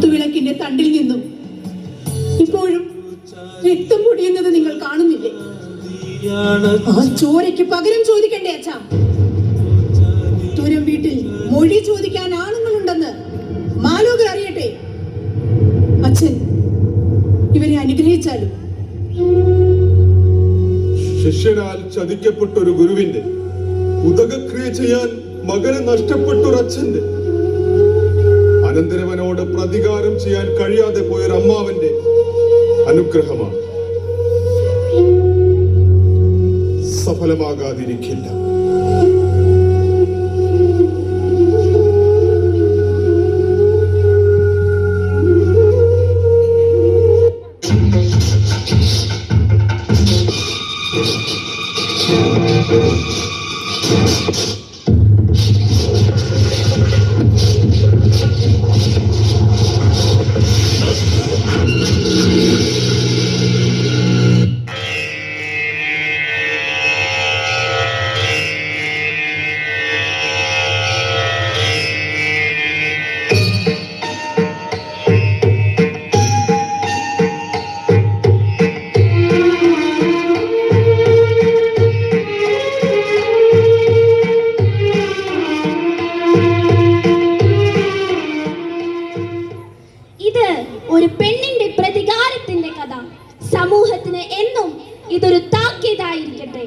കുത്തുവിളക്കിന്റെ തണ്ടിൽ നിന്നും ഇപ്പോഴും രക്തം പൊടിയുന്നത് നിങ്ങൾ കാണുന്നില്ലേ? ആ ചോരയ്ക്ക് പകരം ചോദിക്കണ്ടേ അച്ഛാ? ദൂരം വീട്ടിൽ മൊഴി ചോദിക്കാൻ ആണുങ്ങളുണ്ടെന്ന് മാലോകർ അറിയട്ടെ. അച്ഛൻ ഇവരെ അനുഗ്രഹിച്ചാലും. ശിഷ്യനാൽ ചതിക്കപ്പെട്ട ഒരു ഗുരുവിന്റെ ഉദകക്രിയ ചെയ്യാൻ മകനെ നഷ്ടപ്പെട്ട ഒരു അച്ഛന്റെ അനന്തരവനോട് പ്രതികാരം ചെയ്യാൻ കഴിയാതെ പോയൊരു അമ്മാവന്റെ അനുഗ്രഹമാണ്. സഫലമാകാതിരിക്കില്ല. ഒരു പെണ്ണിന്റെ പ്രതികാരത്തിന്റെ കഥ സമൂഹത്തിന് എന്നും ഇതൊരു താക്കീതായിരിക്കട്ടെ.